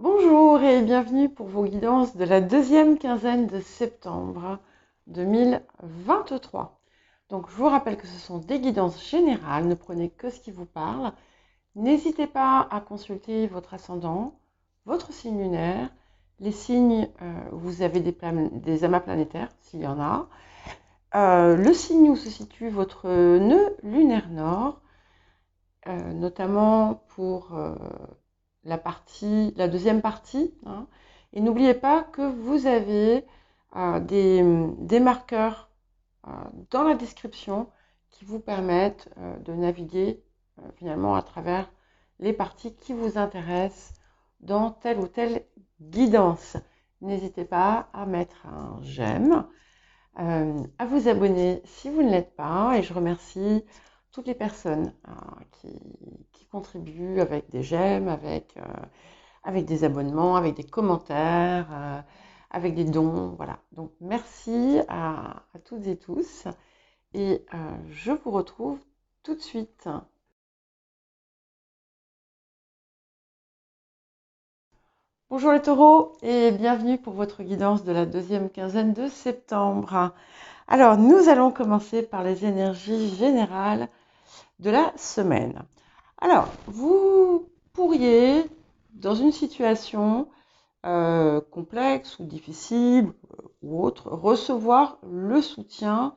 Bonjour et bienvenue pour vos guidances de la deuxième quinzaine de septembre 2023. Donc je vous rappelle que ce sont des guidances générales, ne prenez que ce qui vous parle. N'hésitez pas à consulter votre ascendant, votre signe lunaire, les signes où vous avez des amas planétaires, s'il y en a, le signe où se situe votre nœud lunaire nord, notamment pour la deuxième partie, hein. Et n'oubliez pas que vous avez des marqueurs dans la description qui vous permettent de naviguer finalement à travers les parties qui vous intéressent dans telle ou telle guidance. N'hésitez pas à mettre un j'aime, à vous abonner si vous ne l'êtes pas, et je remercie toutes les personnes qui contribuent avec des j'aime, avec des abonnements, avec des commentaires, avec des dons. Voilà. Donc merci à toutes et tous, et je vous retrouve tout de suite. Bonjour les taureaux et bienvenue pour votre guidance de la deuxième quinzaine de septembre. Alors nous allons commencer par les énergies générales de la semaine. Alors vous pourriez, dans une situation complexe ou difficile ou autre, recevoir le soutien,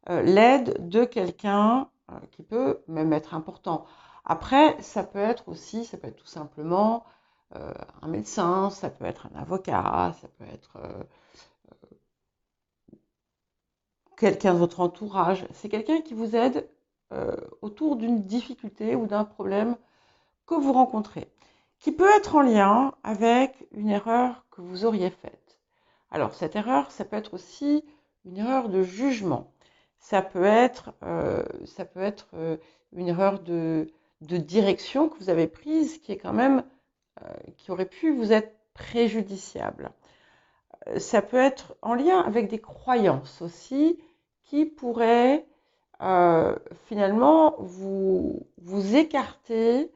l'aide de quelqu'un qui peut même être important. Après, ça peut être tout simplement un médecin, ça peut être un avocat, ça peut être quelqu'un de votre entourage. C'est quelqu'un qui vous aide autour d'une difficulté ou d'un problème que vous rencontrez, qui peut être en lien avec une erreur que vous auriez faite. Alors cette erreur, ça peut être aussi une erreur de jugement. Ça peut être une erreur de direction que vous avez prise qui est quand même, qui aurait pu vous être préjudiciable. Ça peut être en lien avec des croyances aussi qui pourraient finalement vous écarter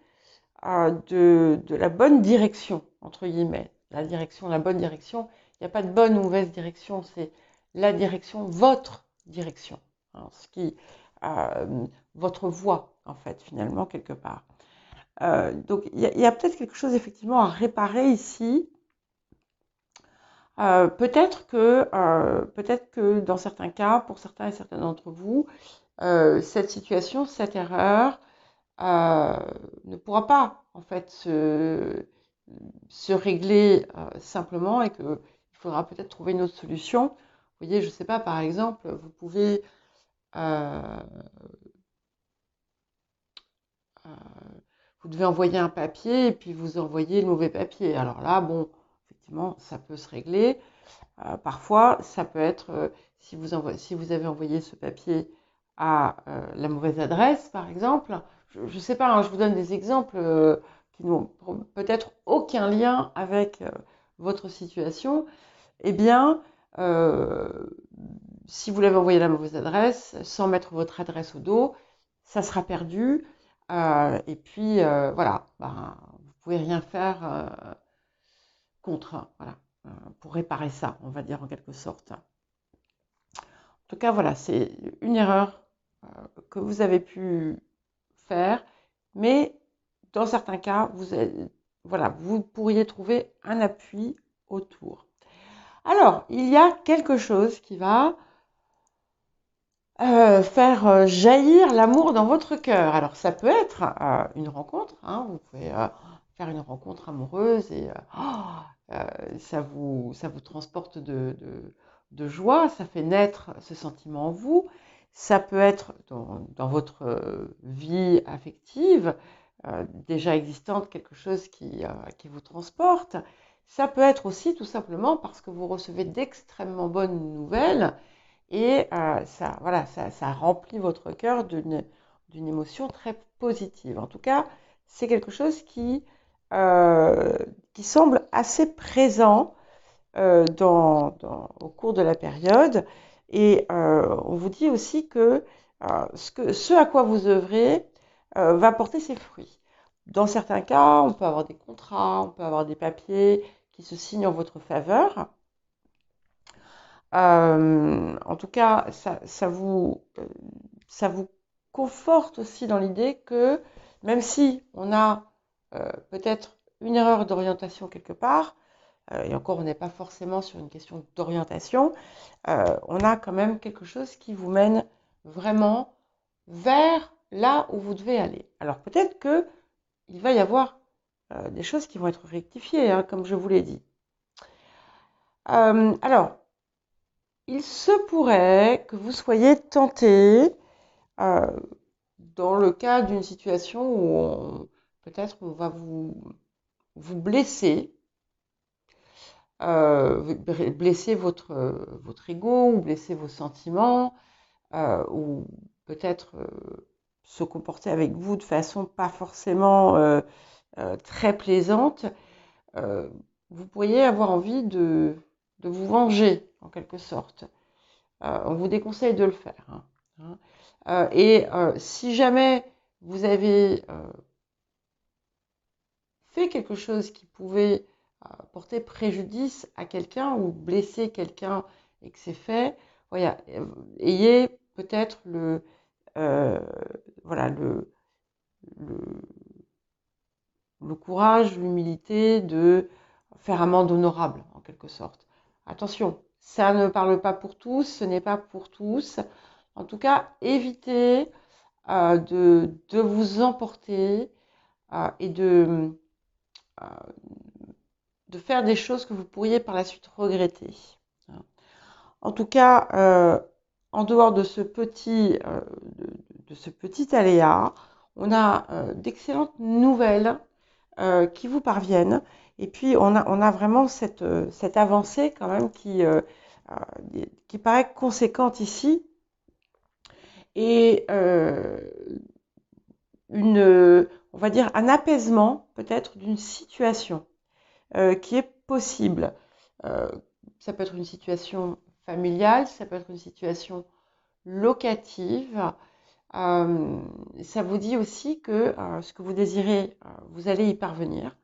de la bonne direction, entre guillemets. La bonne direction. Il n'y a pas de bonne ou mauvaise direction, c'est la direction, votre direction. Hein, votre voie, en fait, finalement, quelque part. Donc, il y a peut-être quelque chose, effectivement, à réparer ici. Peut-être que dans certains cas, pour certains et certaines d'entre vous, cette situation, cette erreur, ne pourra pas en fait se régler simplement, et qu'il faudra peut-être trouver une autre solution. Vous voyez, je ne sais pas, par exemple, vous pouvez euh, vous devez envoyer un papier et puis vous envoyez le mauvais papier. Alors là, bon, effectivement, ça peut se régler. Parfois, ça peut être, si vous avez envoyé ce papier à la mauvaise adresse, par exemple, je ne sais pas, hein, je vous donne des exemples qui n'ont peut-être aucun lien avec votre situation. Eh bien, si vous l'avez envoyé à la mauvaise adresse, sans mettre votre adresse au dos, ça sera perdu. Et puis, voilà, ben, vous pouvez rien faire contre, voilà, pour réparer ça, on va dire en quelque sorte. En tout cas, voilà, c'est une erreur que vous avez pu faire, mais dans certains cas, voilà, vous pourriez trouver un appui autour. Alors, il y a quelque chose qui va faire jaillir l'amour dans votre cœur. Alors, ça peut être une rencontre, hein, vous pouvez faire une rencontre amoureuse et ça vous transporte de joie, ça fait naître ce sentiment en vous. Ça peut être dans votre vie affective déjà existante, quelque chose qui vous transporte. Ça peut être aussi tout simplement parce que vous recevez d'extrêmement bonnes nouvelles et voilà, ça remplit votre cœur d'une émotion très positive. En tout cas, c'est quelque chose qui semble assez présent au cours de la période. Et on vous dit aussi que ce à quoi vous œuvrez va porter ses fruits. dans certains cas, on peut avoir des contrats, on peut avoir des papiers qui se signent en votre faveur. En tout cas, ça vous conforte aussi dans l'idée que même si on a peut-être une erreur d'orientation quelque part, et encore on n'est pas forcément sur une question d'orientation, on a quand même quelque chose qui vous mène vraiment vers là où vous devez aller. Alors peut-être que il va y avoir des choses qui vont être rectifiées, hein, comme je vous l'ai dit. Alors, il se pourrait que vous soyez tenté, euh, dans le cas d'une situation où peut-être on va vous blesser, blesser votre ego ou blesser vos sentiments, ou peut-être se comporter avec vous de façon pas forcément très plaisante. euh, Vous pourriez avoir envie de vous venger, en quelque sorte. On vous déconseille de le faire, hein, hein. Si jamais vous avez fait quelque chose qui pouvait porter préjudice à quelqu'un ou blesser quelqu'un et que c'est fait, voilà, ayez peut-être voilà, le, le courage, l'humilité de faire amende honorable, en quelque sorte. Attention, ça ne parle pas pour tous, ce n'est pas pour tous. En tout cas, évitez de vous emporter et euh, de faire des choses que vous pourriez par la suite regretter. En tout cas, en dehors de de ce petit aléa, on a d'excellentes nouvelles qui vous parviennent. Et puis, on a vraiment cette avancée quand même qui paraît conséquente ici. Et on va dire, un apaisement peut-être d'une situation qui est possible. Euh, Ça peut être une situation familiale, ça peut être une situation locative. Ça vous dit aussi que ce que vous désirez, vous allez y parvenir,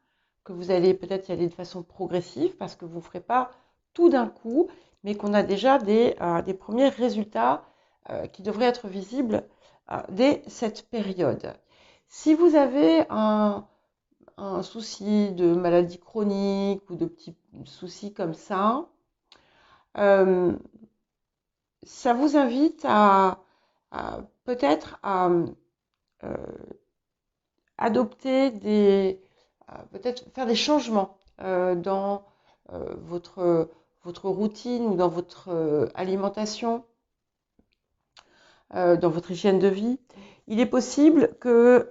que vous allez peut-être y aller de façon progressive parce que vous ne ferez pas tout d'un coup, mais qu'on a déjà des premiers résultats qui devraient être visibles dès cette période. Si vous avez un souci de maladie chronique ou de petits soucis comme ça vous invite à peut-être à euh, adopter peut-être faire des changements dans votre routine ou dans votre alimentation, dans votre hygiène de vie. Il est possible qu'il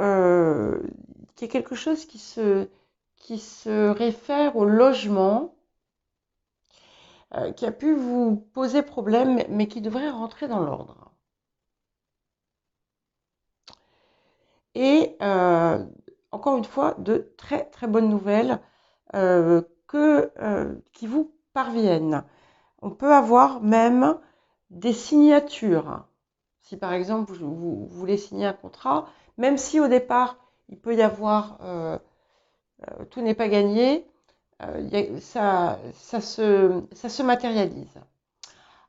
y ait quelque chose qui se réfère au logement, qui a pu vous poser problème, mais qui devrait rentrer dans l'ordre. Et encore une fois, de très très bonnes nouvelles qui vous parviennent. On peut avoir même des signatures. Si par exemple vous voulez signer un contrat, même si au départ il peut y avoir tout n'est pas gagné, ça se matérialise.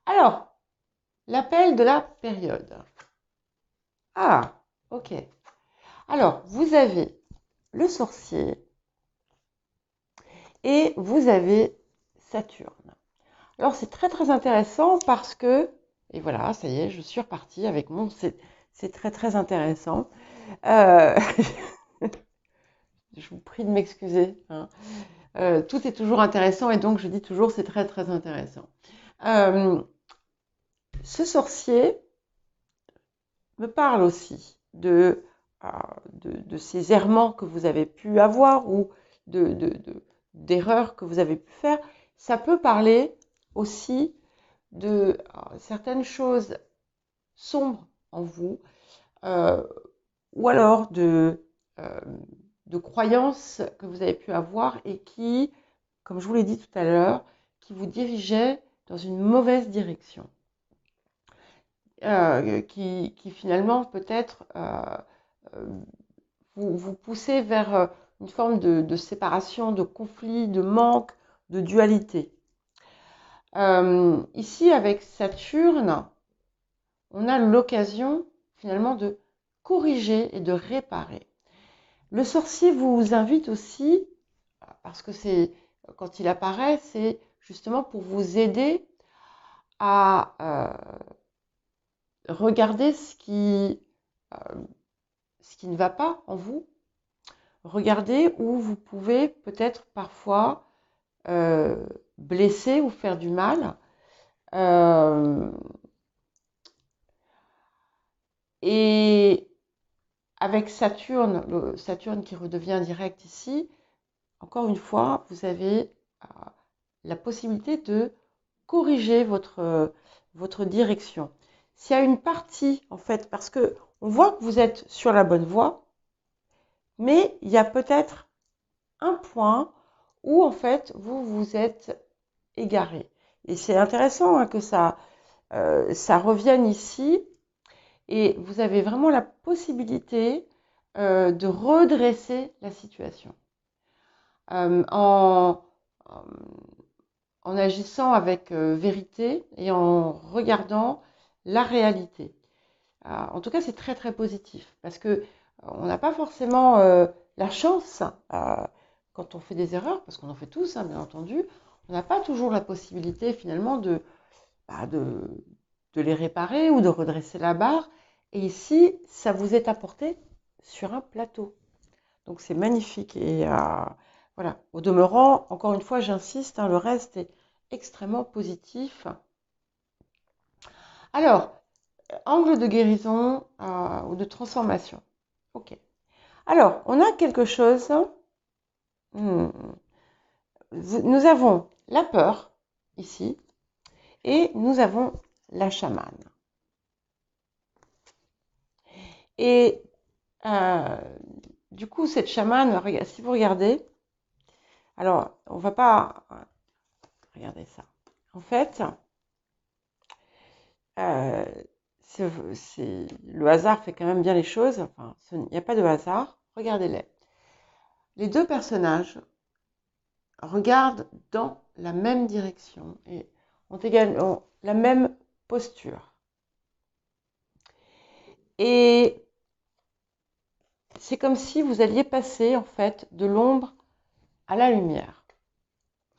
Alors, l'appel de la période. Ah, ok. Alors, vous avez le sorcier et vous avez Saturne. Alors, c'est très très intéressant parce que, et voilà, ça y est, je suis repartie avec mon c'est très très intéressant. Euh, je vous prie de m'excuser, hein. Tout est toujours intéressant et donc je dis toujours c'est très très intéressant. Euh, Ce sorcier me parle aussi de ces errements que vous avez pu avoir ou d'erreurs que vous avez pu faire. Ça peut parler aussi de certaines choses sombres en vous, euh, ou alors euh, de croyances que vous avez pu avoir et qui, comme je vous l'ai dit tout à l'heure, qui vous dirigeaient dans une mauvaise direction. Qui finalement peut-être vous poussez vers une forme de séparation, de conflit, de manque, de dualité. Ici, avec Saturne, on a l'occasion finalement de corriger et de réparer. Le sorcier vous invite aussi, parce que quand il apparaît, c'est justement pour vous aider à regarder ce qui ne va pas en vous. Regardez où vous pouvez peut-être parfois blesser ou faire du mal. Et avec Saturne, Saturne qui redevient direct ici, encore une fois, vous avez la possibilité de corriger votre direction. S'il y a une partie, en fait, parce que on voit que vous êtes sur la bonne voie, mais il y a peut-être un point où, en fait, vous vous êtes égaré. Et c'est intéressant que ça revienne ici, et vous avez vraiment la possibilité de redresser la situation. En agissant avec vérité et en regardant la réalité. En tout cas, c'est très très positif parce que on n'a pas forcément la chance quand on fait des erreurs, parce qu'on en fait tous, bien entendu, on n'a pas toujours la possibilité finalement de les réparer ou de redresser la barre. Et ici, ça vous est apporté sur un plateau. Donc c'est magnifique. Et voilà. Au demeurant, encore une fois, j'insiste, le reste est extrêmement positif. Alors, angle de guérison ou de transformation. Ok. Alors, on a quelque chose. Nous avons la peur ici et nous avons la chamane. Et du coup, cette chamane, si vous regardez, alors on va pas regarder ça. En fait, le hasard fait quand même bien les choses. Enfin, il n'y a pas de hasard. Regardez-les. Les deux personnages regardent dans la même direction et ont également la même posture. Et c'est comme si vous alliez passer en fait de l'ombre à la lumière.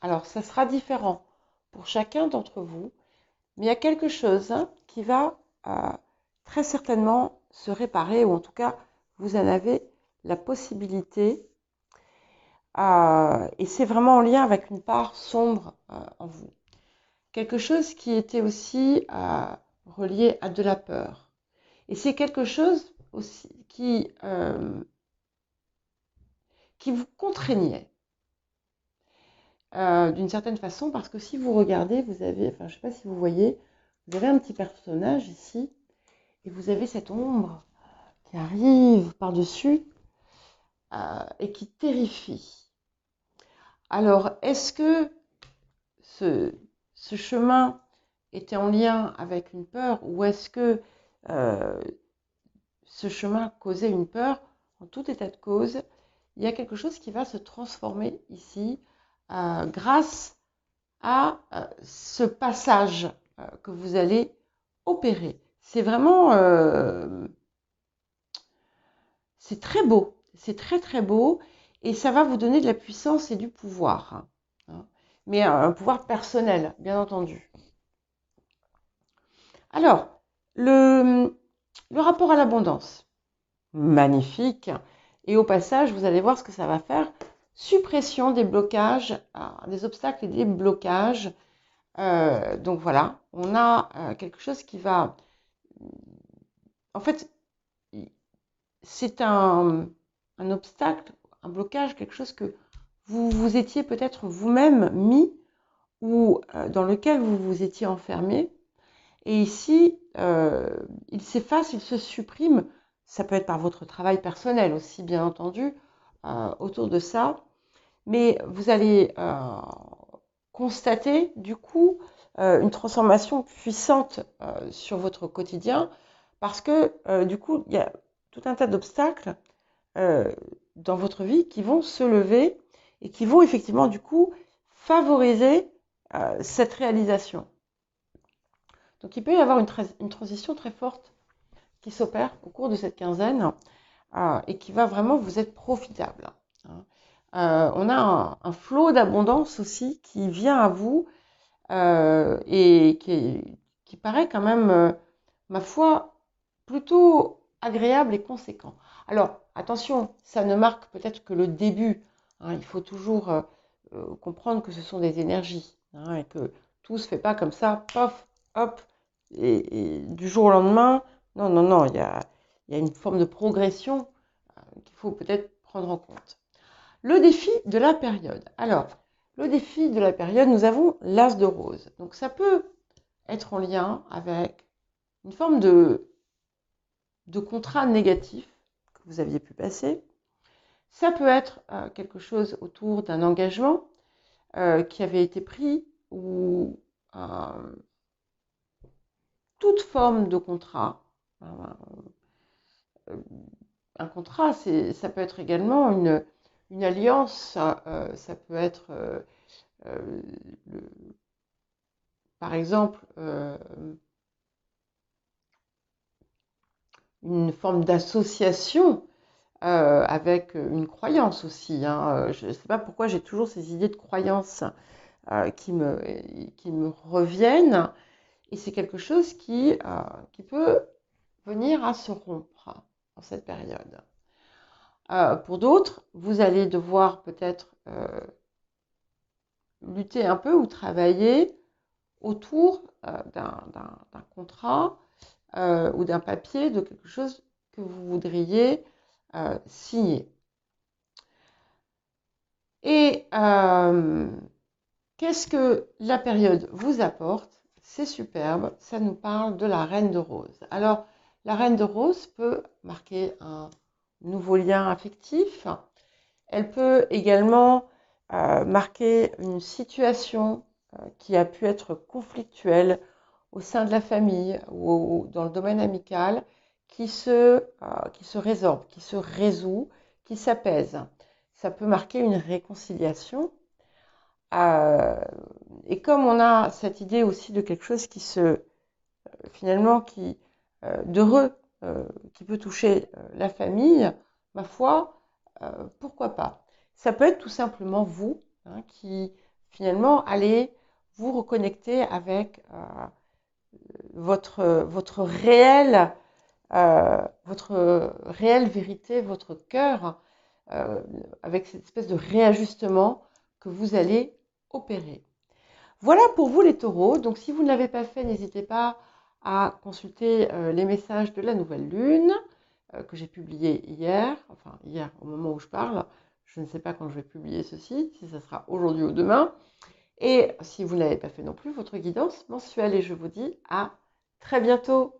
Alors, ça sera différent pour chacun d'entre vous, mais il y a quelque chose qui va très certainement se réparer, ou en tout cas, vous en avez la possibilité. Et c'est vraiment en lien avec une part sombre en vous. Quelque chose qui était aussi relié à de la peur. Et c'est quelque chose aussi qui vous contraignait d'une certaine façon, parce que si vous regardez, vous avez, enfin je ne sais pas si vous voyez, vous avez un petit personnage ici, et vous avez cette ombre qui arrive par-dessus et qui terrifie. Alors, est-ce que ce chemin était en lien avec une peur, ou est-ce que ce chemin causait une peur? En tout état de cause, il y a quelque chose qui va se transformer ici grâce à ce passage que vous allez opérer. C'est vraiment, c'est très beau, c'est très très beau, et ça va vous donner de la puissance et du pouvoir, mais un pouvoir personnel, bien entendu. Alors, le rapport à l'abondance, magnifique, et au passage, vous allez voir ce que ça va faire. Suppression des blocages, des obstacles et des blocages. Donc voilà, on a quelque chose qui va... En fait, c'est un obstacle, un blocage, quelque chose que vous vous étiez peut-être vous-même mis ou dans lequel vous vous étiez enfermé. Et ici, il s'efface, il se supprime. Ça peut être par votre travail personnel aussi, bien entendu, autour de ça. Mais vous allez constater, du coup, une transformation puissante sur votre quotidien parce que, du coup, il y a tout un tas d'obstacles dans votre vie qui vont se lever et qui vont effectivement du coup favoriser cette réalisation. Donc il peut y avoir une transition très forte qui s'opère au cours de cette quinzaine et qui va vraiment vous être profitable. On a un flot d'abondance aussi qui vient à vous et qui paraît quand même, ma foi, plutôt agréable et conséquent. Alors, attention, ça ne marque peut-être que le début. Il faut toujours comprendre que ce sont des énergies et que tout se fait pas comme ça, pof, hop, et du jour au lendemain. Non, non, non, il y a une forme de progression qu'il faut peut-être prendre en compte. Le défi de la période. Alors, le défi de la période, nous avons l'As de rose. Donc, ça peut être en lien avec une forme de contrat négatif que vous aviez pu passer. Ça peut être quelque chose autour d'un engagement qui avait été pris ou toute forme de contrat. Un contrat, ça peut être également une alliance, ça peut être, par exemple, une forme d'association avec une croyance aussi. Je ne sais pas pourquoi j'ai toujours ces idées de croyances qui me reviennent. Et c'est quelque chose qui peut venir à se rompre en cette période. Pour d'autres, vous allez devoir peut-être lutter un peu ou travailler autour d'un contrat ou d'un papier, de quelque chose que vous voudriez signer. Et qu'est-ce que la période vous apporte? C'est superbe, ça nous parle de la Reine de Rose. Alors, la Reine de Rose peut marquer un nouveau lien affectif. Elle peut également marquer une situation qui a pu être conflictuelle au sein de la famille ou dans le domaine amical, qui se résorbe, qui se résout, qui s'apaise. Ça peut marquer une réconciliation. Et comme on a cette idée aussi de quelque chose qui finalement, d'heureux, qui peut toucher la famille, ma foi, pourquoi pas. Ça peut être tout simplement vous qui finalement allez vous reconnecter avec votre réelle vérité, votre cœur, avec cette espèce de réajustement que vous allez opérer. Voilà pour vous les taureaux. Donc si vous ne l'avez pas fait, n'hésitez pas à consulter les messages de la nouvelle lune que j'ai publié hier, enfin hier au moment où je parle. Je ne sais pas quand je vais publier ceci, si ça sera aujourd'hui ou demain. Et si vous ne l'avez pas fait non plus, votre guidance mensuelle. Et je vous dis à très bientôt.